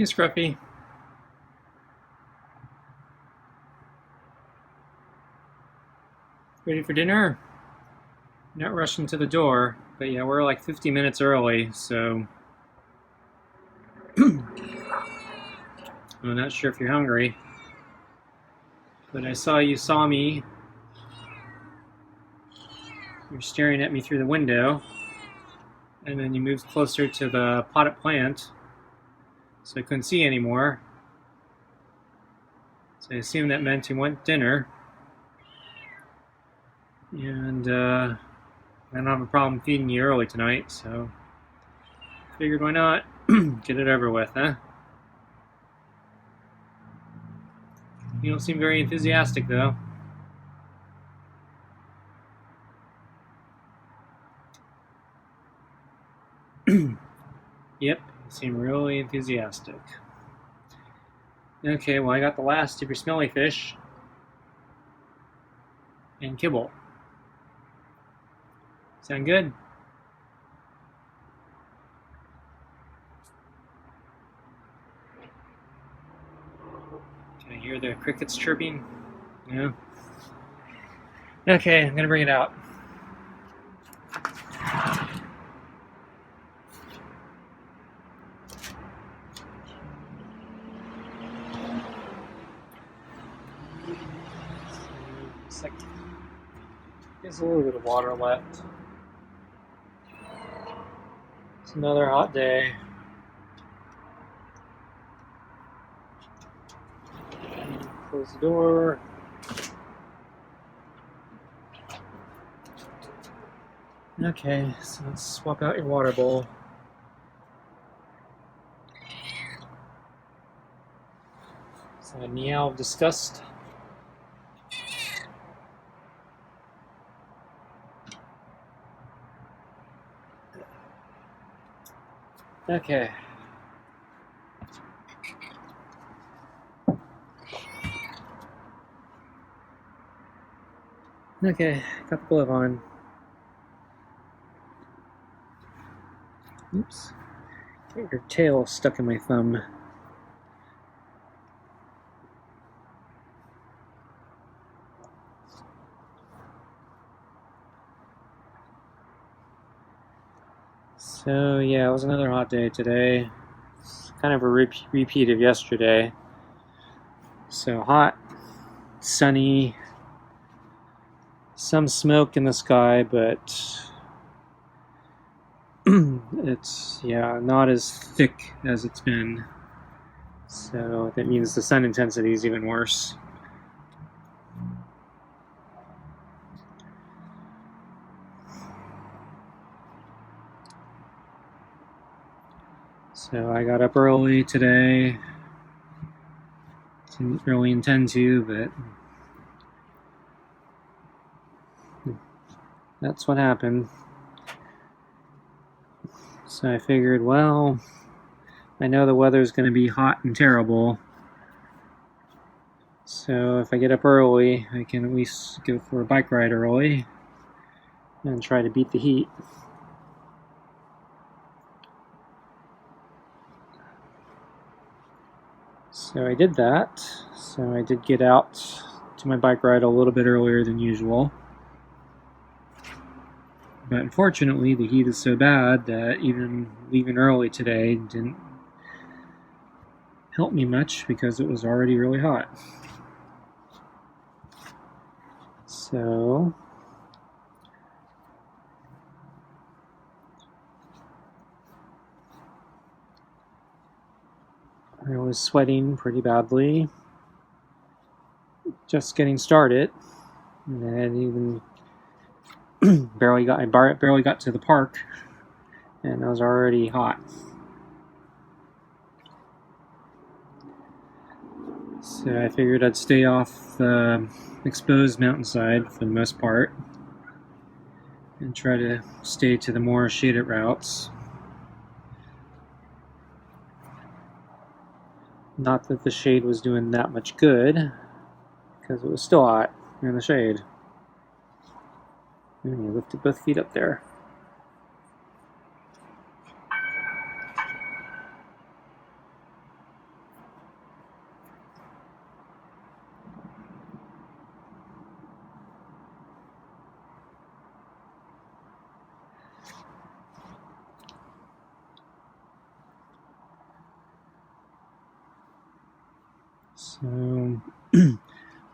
Hey, Scruffy. Ready for dinner? Not rushing to the door, but yeah, we're like 50 minutes early, so I'm not sure if you're hungry. But I saw you saw me. You're staring at me through the window, and then you moved closer to the potted plant, so I couldn't see anymore. So I assume that meant you want dinner. And I don't have a problem feeding you early tonight, so figured why not get it over with, huh? You don't seem very enthusiastic, though. Yep, you seem really enthusiastic. Okay, well, I got the last of your smelly fish and kibble. Sound good? Can I hear the crickets chirping? No? Okay, I'm gonna bring it out. There's a little bit of water left. It's another hot day. Close the door. Okay, so let's swap out your water bowl. Is that a meow of disgust? Okay. Okay, got the glove on. Oops. Get your tail stuck in my thumb. So yeah, it was another hot day today. It's kind of a repeat of yesterday. So hot, sunny, some smoke in the sky, but it's not as thick as it's been. So that means the sun intensity is even worse. So I got up early today. Didn't really intend to, but that's what happened. So I figured, well, I know the weather's going to be hot and terrible. So if I get up early, I can at least go for a bike ride early and try to beat the heat. So I did that. So I did get out to my bike ride a little bit earlier than usual. But unfortunately, the heat is so bad that even leaving early today didn't help me much because it was already really hot. So I was sweating pretty badly, just getting started, and even barely got to the park, and I was already hot. So I figured I'd stay off the exposed mountainside for the most part, and try to stay to the more shaded routes. Not that the shade was doing that much good, because it was still hot in the shade. And you lifted both feet up there. So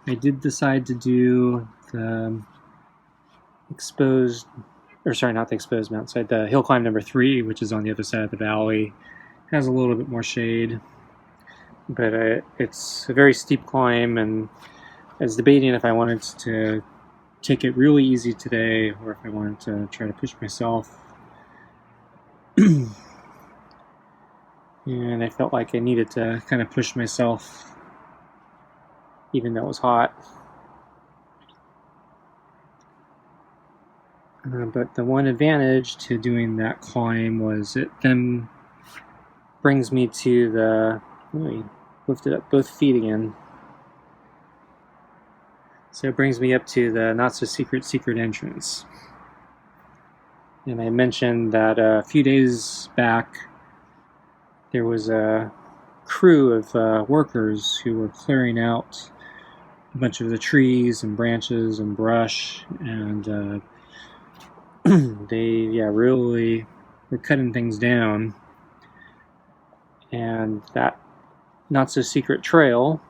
I did decide to do the exposed, or sorry, not the exposed mountainside, the hill climb number 3, which is on the other side of the valley. It has a little bit more shade, but it's a very steep climb, and I was debating if I wanted to take it really easy today or if I wanted to try to push myself. And I felt like I needed to kind of push myself even though it was hot. But the one advantage to doing that climb was it then brings me to the, let me lift it up both feet again. So it brings me up to the not-so-secret entrance. And I mentioned that a few days back there was a crew of workers who were clearing out a bunch of the trees and branches and brush, and they really were cutting things down. And that not-so-secret trail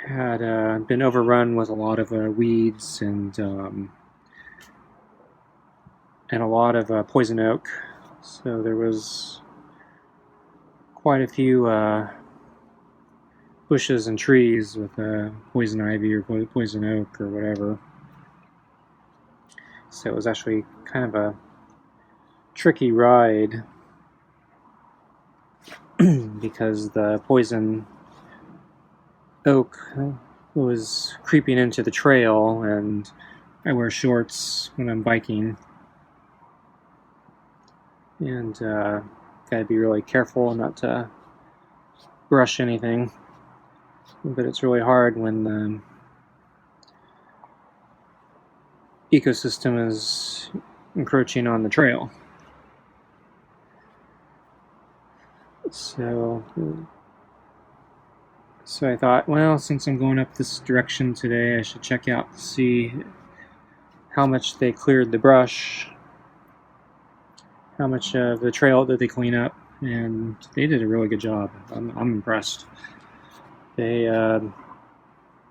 had been overrun with a lot of weeds and a lot of poison oak. So there was quite a few bushes and trees with poison ivy or poison oak or whatever. So it was actually kind of a tricky ride because the poison oak was creeping into the trail, and I wear shorts when I'm biking, and gotta be really careful not to brush anything. But it's really hard when the ecosystem is encroaching on the trail. So I thought, well, since I'm going up this direction today, I should check out to see how much they cleared the brush, how much of the trail did they clean up, and they did a really good job. I'm impressed. They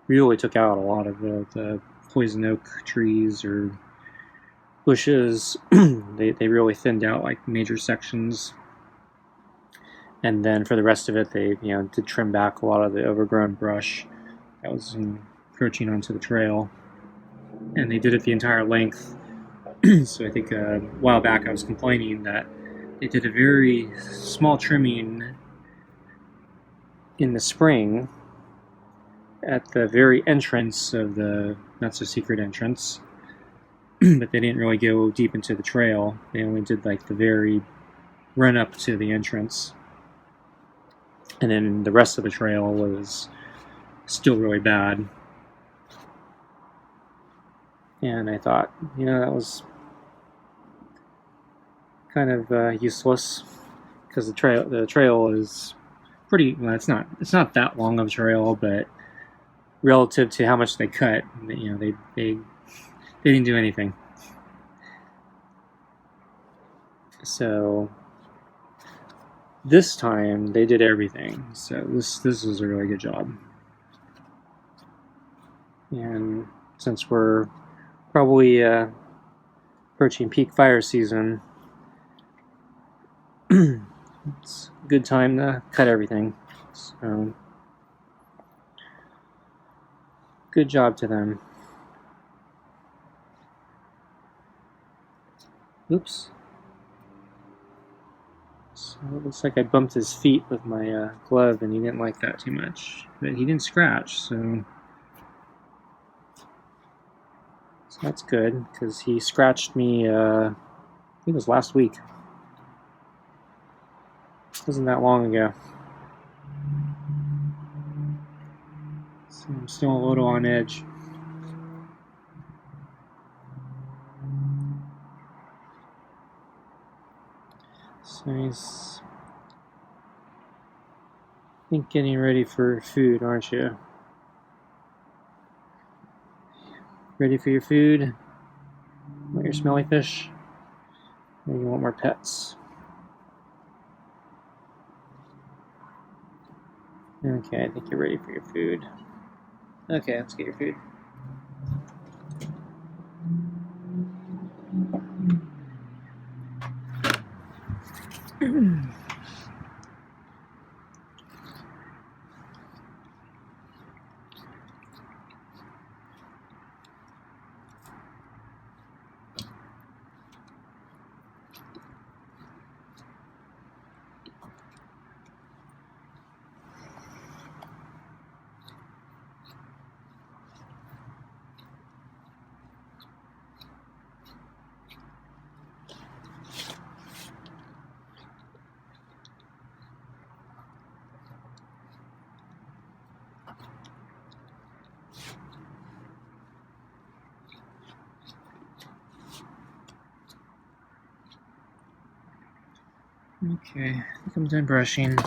really took out a lot of the poison oak trees or bushes. They really thinned out like major sections. And then for the rest of it, they did trim back a lot of the overgrown brush that was encroaching onto the trail. And they did it the entire length. So I think a while back I was complaining that they did a very small trimming in the spring at the very entrance of the not-so-secret entrance. But they didn't really go deep into the trail. They only did like the very run up to the entrance. And then the rest of the trail was still really bad. And I thought, that was kind of useless because the trail is pretty. Well, it's not that long of a trail, but relative to how much they cut, they didn't do anything. So this time they did everything. So this was a really good job. And since we're probably approaching peak fire season, it's a good time to cut everything. So good job to them. Oops. So it looks like I bumped his feet with my glove, and he didn't like that too much. But he didn't scratch, so that's good, because he scratched me, I think it was last week. It wasn't that long ago. So I'm still a little on edge. So he's, I think, getting ready for food, aren't you? Ready for your food? Want your smelly fish? Or you want more pets? Okay, I think you're ready for your food. Okay, let's get your food. Okay, I think I'm done brushing.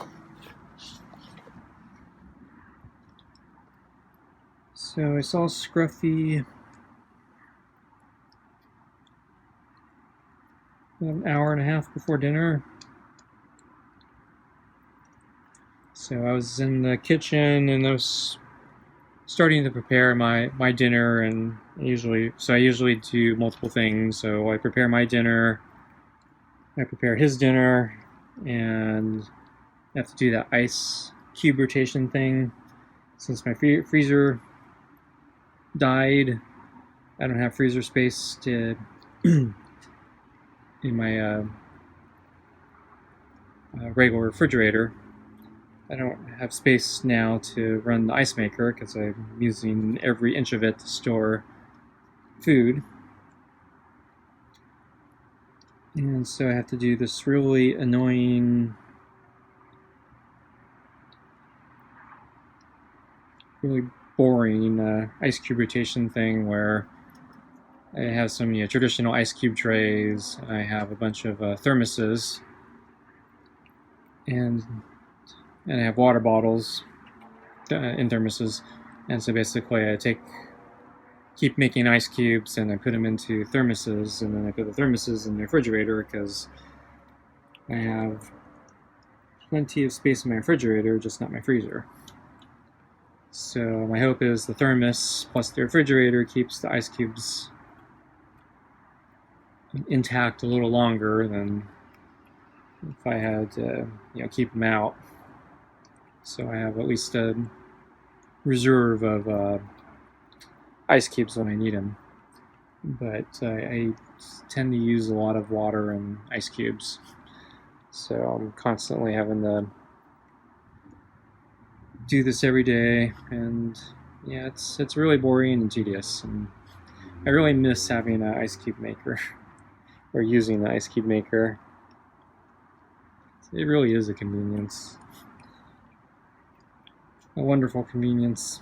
So I saw Scruffy an hour and a half before dinner. So I was in the kitchen and I was starting to prepare my dinner, and I usually do multiple things. So I prepare my dinner, I prepare his dinner, and I have to do that ice cube rotation thing. Since my freezer died, I don't have freezer space to in my regular refrigerator. I don't have space now to run the ice maker because I'm using every inch of it to store food. And so I have to do this really annoying, really boring ice cube rotation thing where I have some traditional ice cube trays. I have a bunch of thermoses, and I have water bottles in thermoses. And so basically I keep making ice cubes and I put them into thermoses, and then I put the thermoses in the refrigerator because I have plenty of space in my refrigerator, just not my freezer. So my hope is the thermos plus the refrigerator keeps the ice cubes intact a little longer than if I had to keep them out. So I have at least a reserve of ice cubes when I need them. But I tend to use a lot of water and ice cubes. So I'm constantly having to do this every day, and yeah, it's really boring and tedious. And I really miss having an ice cube maker or using the ice cube maker. It really is a convenience, a wonderful convenience.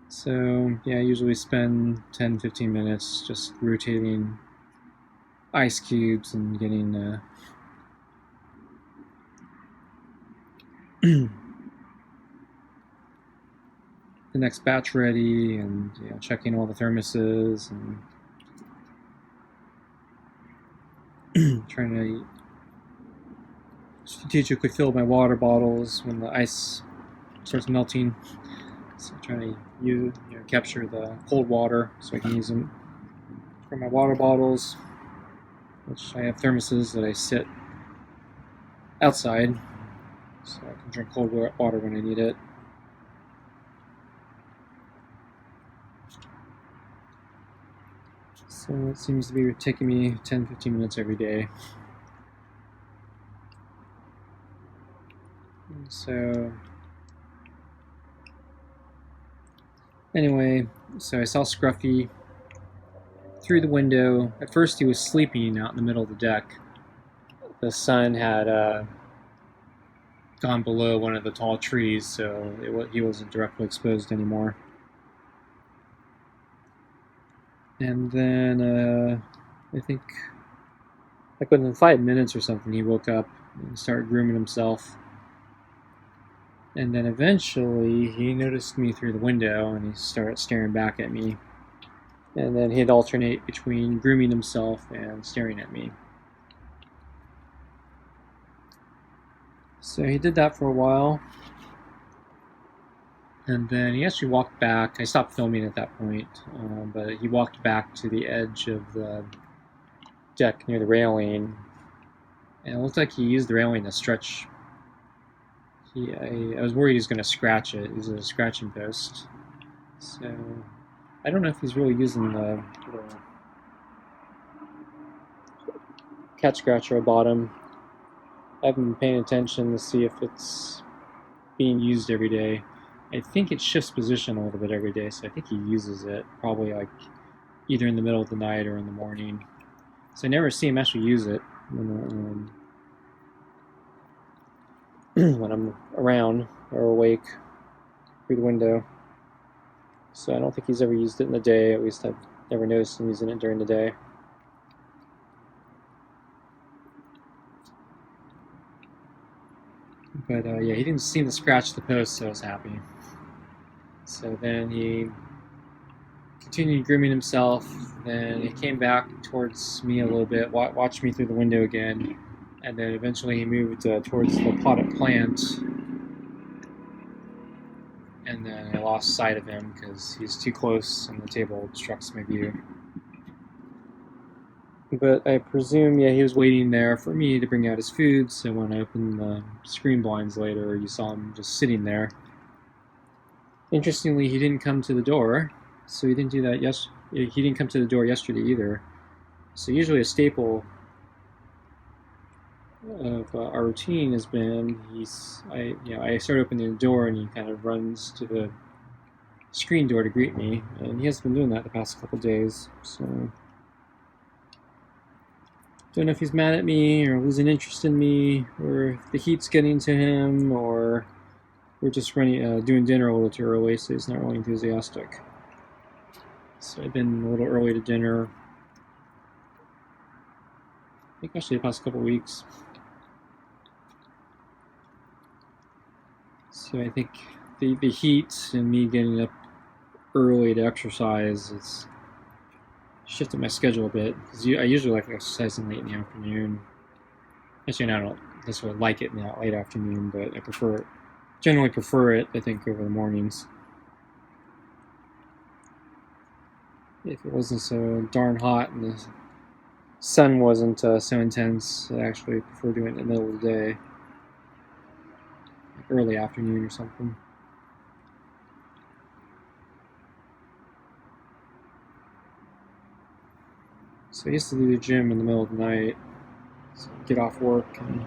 So yeah, I usually spend 10-15 minutes just rotating ice cubes and getting the next batch ready, and checking all the thermoses and trying to strategically fill my water bottles when the ice starts melting. So trying to capture the cold water so I can use them for my water bottles, which I have thermoses that I sit outside so I can drink cold water when I need it. So it seems to be taking me 10-15 minutes every day. So anyway, so I saw Scruffy through the window. At first he was sleeping out in the middle of the deck. The sun had gone below one of the tall trees, so he wasn't directly exposed anymore. And then I think like within 5 minutes or something, he woke up and started grooming himself. And then eventually he noticed me through the window and he started staring back at me. And then he'd alternate between grooming himself and staring at me. So he did that for a while. And then he actually walked back. I stopped filming at that point, but he walked back to the edge of the deck near the railing. And it looked like he used the railing to stretch. I was worried he was going to scratch it. He's a scratching post. So I don't know if he's really using the little cat scratcher I bought him. I haven't been paying attention to see if it's being used every day. I think it shifts position a little bit every day, so I think he uses it probably like either in the middle of the night or in the morning. So I never see him actually use it when I'm around or awake through the window. So I don't think he's ever used it in the day. At least I've never noticed him using it during the day. But yeah, he didn't seem to scratch the post, so I was happy. So then he continued grooming himself. Then he came back towards me a little bit, watched me through the window again, and then eventually he moved towards the potted plant. And then I lost sight of him because he's too close and the table obstructs my view. But I presume, yeah, he was waiting there for me to bring out his food, so when I opened the screen blinds later, you saw him just sitting there. Interestingly, he didn't come to the door, so he didn't do that he didn't come to the door yesterday either. So usually a staple of our routine has been I start opening the door and he kind of runs to the screen door to greet me, and he has been doing that the past couple days. So don't know if he's mad at me or losing interest in me, or if the heat's getting to him, or we're just doing dinner a little too early, so he's not really enthusiastic. So I've been a little early to dinner. I think actually the past couple weeks. So I think the heat and me getting up early to exercise is shifted my schedule a bit, because I usually like exercising late in the afternoon. Actually, I don't necessarily like it in the late afternoon, but I generally prefer it, I think, over the mornings. If it wasn't so darn hot and the sun wasn't so intense, I actually prefer doing it in the middle of the day, like early afternoon or something. So I used to do the gym in the middle of the night, so get off work, and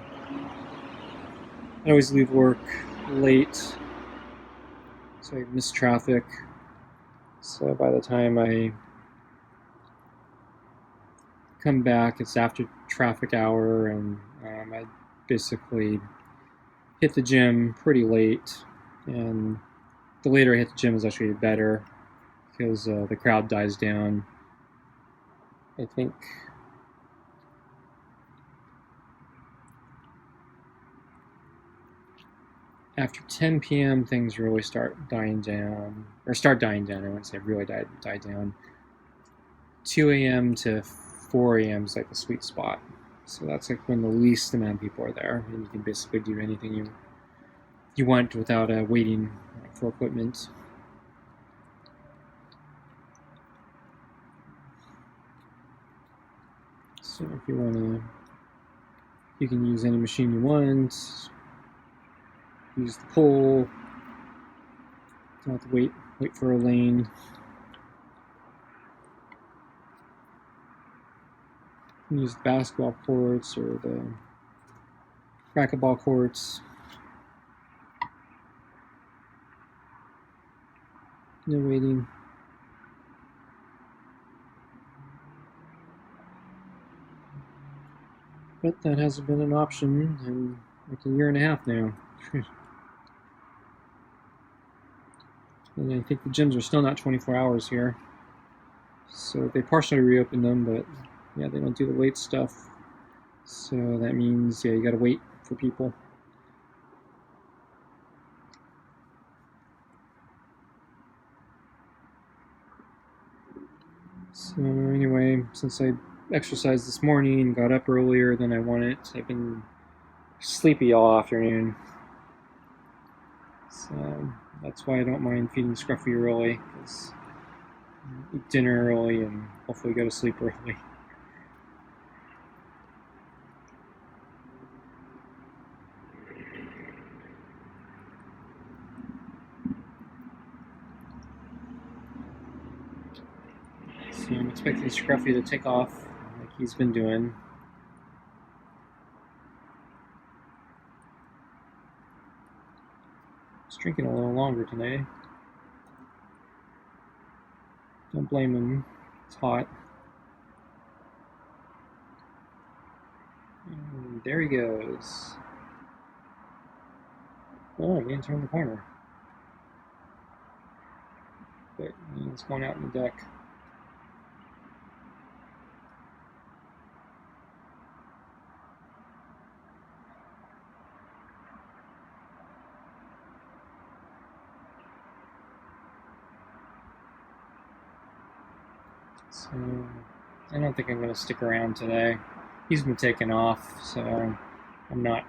I always leave work late, so I miss traffic. So by the time I come back, it's after traffic hour, and I basically hit the gym pretty late. And the later I hit the gym is actually better, because the crowd dies down. I think after 10 p.m. things really start dying down. I wouldn't say really die down. 2 a.m. to 4 a.m. is like the sweet spot. So that's like when the least amount of people are there, and you can basically do anything you want without waiting for equipment. So if you want you can use any machine you want. Use the pole. Don't have to wait for a lane. You can use the basketball courts or the racquetball courts. No waiting. But that hasn't been an option in like a year and a half now. And I think the gyms are still not 24 hours here. So they partially reopened them, but yeah, they don't do the late stuff. So that means, yeah, you gotta wait for people. So anyway, since I exercised this morning and got up earlier than I wanted, I've been sleepy all afternoon. So that's why I don't mind feeding Scruffy early, because eat dinner early and hopefully go to sleep early. So I'm expecting Scruffy to take off like he's been doing. He's drinking a little longer today. Don't blame him. It's hot. And there he goes. Oh, he didn't turn the corner. But he's going out in the deck. So I don't think I'm going to stick around today. He's been taken off, so I'm not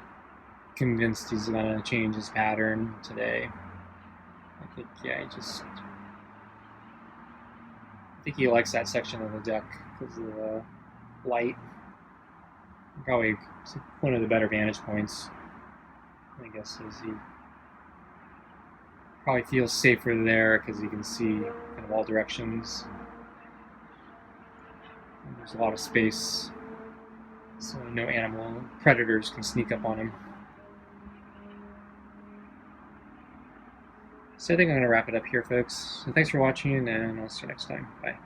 convinced he's going to change his pattern today. I think, yeah, I think he likes that section of the deck because of the light. Probably one of the better vantage points, I guess, is he probably feels safer there because he can see kind of all directions. And there's a lot of space, so no animal predators can sneak up on him. So I think I'm going to wrap it up here, folks. So thanks for watching, and I'll see you next time. Bye.